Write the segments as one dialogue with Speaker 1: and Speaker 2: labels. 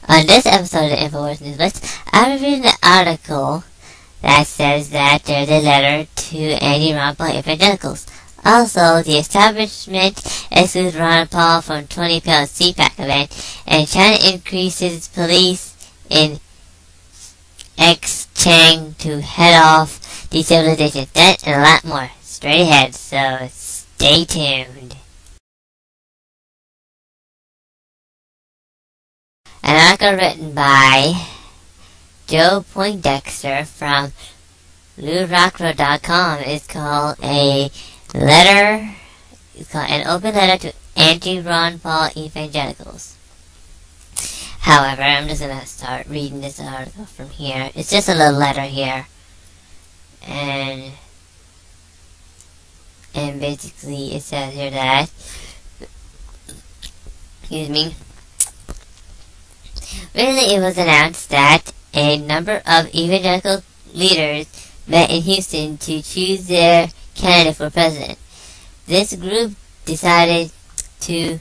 Speaker 1: On this episode of Infowars News Blitz, I'm reading an article that says that there's a letter to Anti-Ron Paul Evangelicals. Also, the establishment excludes Ron Paul from 20-pound CPAC event, and China increases police in Xinjiang to head off Destabilization. That and a lot more straight ahead, so stay tuned. An article written by Joe Poindexter from LouRockRoad.com is called an open letter to Anti-Ron Paul Evangelicals. However, I'm just going to start reading this article from here. It's just a little letter here. And basically it says here that, recently it was announced that a number of evangelical leaders met in Houston to choose their candidate for president. This group decided to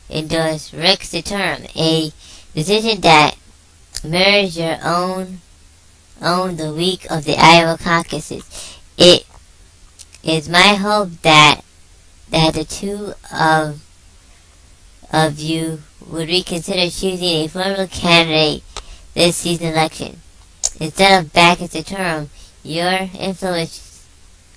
Speaker 1: endorse Rick Santorum, a decision that mirrors your own the week of the Iowa caucuses. It is my hope that the two of you would reconsider choosing a former candidate this season election. Instead of backing Santorum, your influence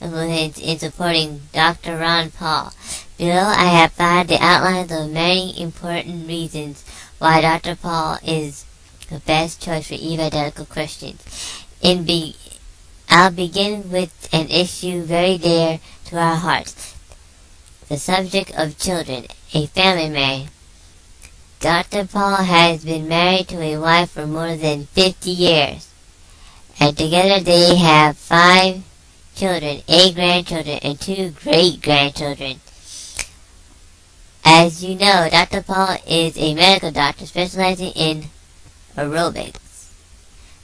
Speaker 1: in supporting Dr. Ron Paul. Below I have found the outlines of many important reasons why Dr. Paul is the best choice for evangelical Christians. I'll begin with an issue very dear to our hearts, the subject of children, a family man. Dr. Paul has been married to a wife for more than 50 years, and together they have 5 children, 8 grandchildren, and 2 great-grandchildren. As you know, Dr. Paul is a medical doctor specializing in aerobics.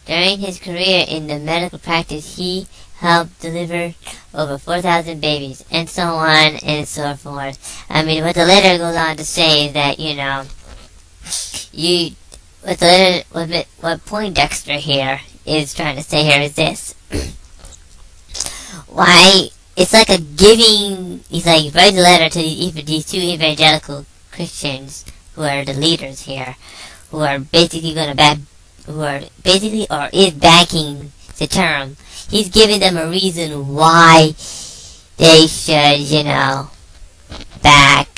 Speaker 1: During his career in the medical practice, he helped deliver over 4,000 babies, and so on and so forth. What the letter goes on to say is that, what Poindexter here is trying to say here is this. Why, it's like a giving, he's like, write a letter to these 2 evangelical Christians who are the leaders here, who are basically is backing Santorum. He's giving them a reason why they should, back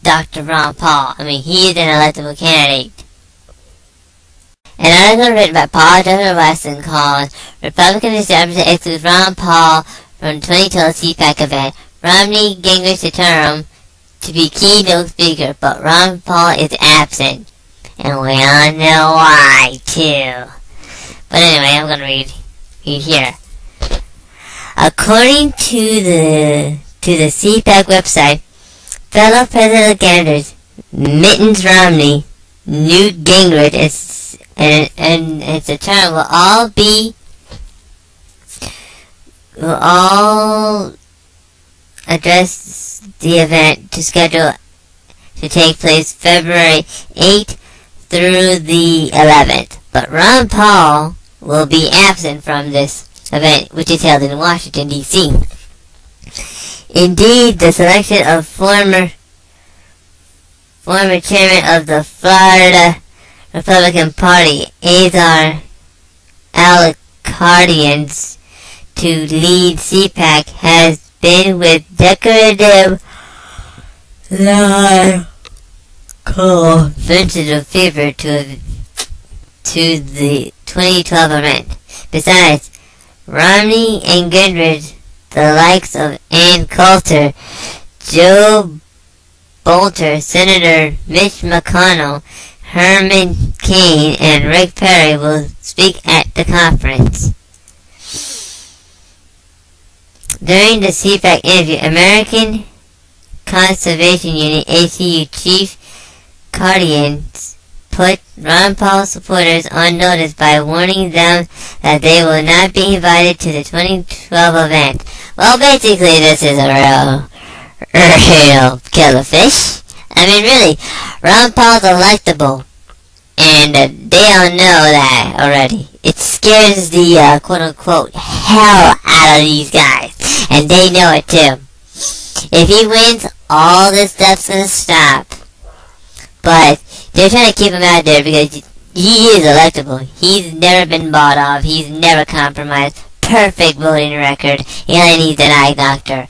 Speaker 1: Dr. Ron Paul. He is an electable candidate. An article written by Paul W. Weston called Republican Establishment Excludes Ron Paul from 2012 CPAC event. Romney Gingrich Santorum to be keynote speaker, but Ron Paul is absent. And we all know why, too. But anyway, I'm going to read here. According to the CPAC website, fellow presidential candidates Mitt Romney, Newt Gingrich, and Santorum will all address the event scheduled to take place February 8th through the 11th. But Ron Paul will be absent from this event, which is held in Washington, D.C. Indeed, the selection of former chairman of the Florida Republican Party, Azar Al-Qadians, to lead CPAC has been with decorative sensitive favor to the 2012 event. Besides, Romney and Gingrich, the likes of Ann Coulter, Joe Bolter, Senator Mitch McConnell, Herman Cain, and Rick Perry will speak at the conference. During the CPAC interview, American Conservation Union ACU Chief Guardians put Ron Paul supporters on notice by warning them that they will not be invited to the 2012 event. Well, basically, this is a real killer fish. Really, Ron Paul's electable, and And they all know that already. It scares the quote-unquote hell out of these guys. And they know it too. If he wins, all this stuff's gonna stop. But they're trying to keep him out there because he is electable. He's never been bought off. He's never compromised. Perfect voting record. He only needs an eye doctor.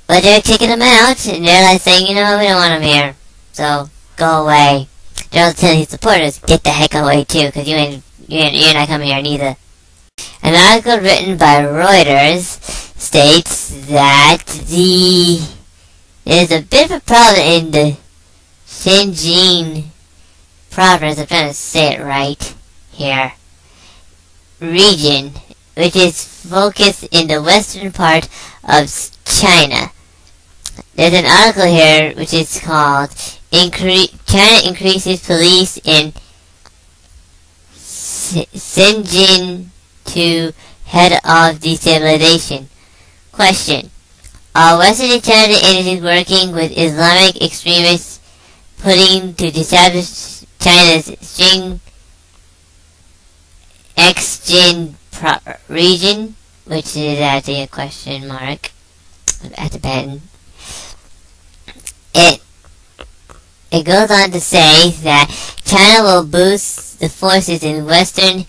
Speaker 1: But they're kicking him out, and they're like saying, you know, we don't want him here. So, go away. They're telling his supporters, get the heck away too, because you're not coming here neither. An article written by Reuters states that there's a bit of a problem in the Xinjiang province, I'm trying to say it right here, region, which is focused in the western part of China. There's an article here which is called China Increases Police in Xinjiang to Head Off Destabilization. Question: are Western intelligence agencies working with Islamic extremists putting to destabilize China's Xinjiang region? Which is actually a question mark at the button. It goes on to say that China will boost the forces in Western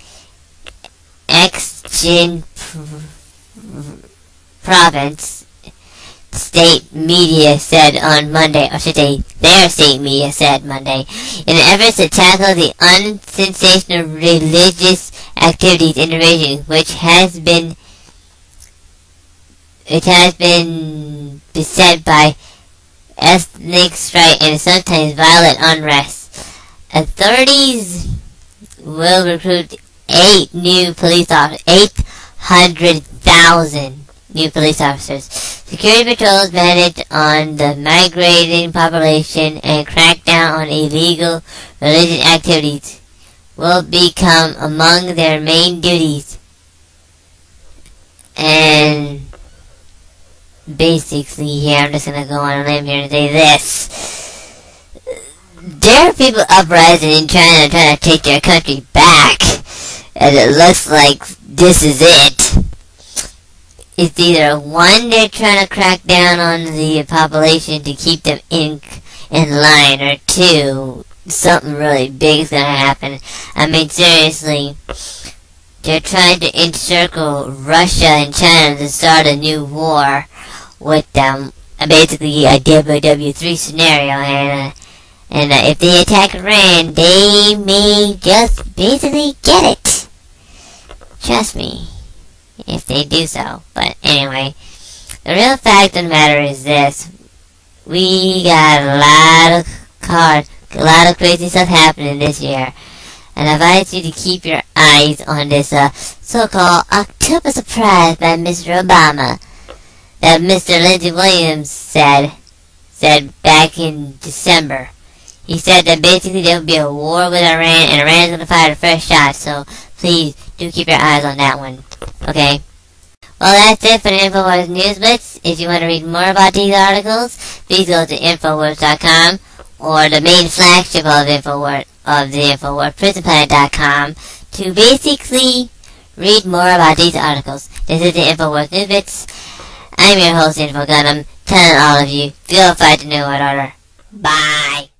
Speaker 1: Xinjiang province, state media said on Monday, or should say, their state media said Monday, in an effort to tackle the unsensational religious activities in the region, which has been beset by ethnic strife and sometimes violent unrest. Authorities will recruit 800,000 new police officers. Security patrols manage on the migrating population and crack down on illegal religious activities will become among their main duties. And basically here, I'm just gonna go on a limb here and say this. There are people uprising in China trying to take their country back, and it looks like this is it. It's either one, they're trying to crack down on the population to keep them in line, or two, something really big is gonna happen. I mean, seriously, they're trying to encircle Russia and China to start a new war with them, basically a WW3 scenario, and if they attack Iran, they may just basically get it. Trust me, if they do so. But anyway, the real fact of the matter is this: we got a lot of crazy stuff happening this year, and I advise you to keep your eyes on this so-called October surprise by Mr. Obama that Mr. Lindsey Williams said back in December. He said that basically there would be a war with Iran, and Iran is going to fire the first shot, so please do keep your eyes on that one. Okay? Well, that's it for the Infowars News Blitz. If you want to read more about these articles, please go to Infowars.com, or the main flagship of the Infowars, PrisonPlanet.com, to basically read more about these articles. This is the Infowars News Blitz. I'm your host, Infogunum, telling all of you, go fight the New World Order. Bye!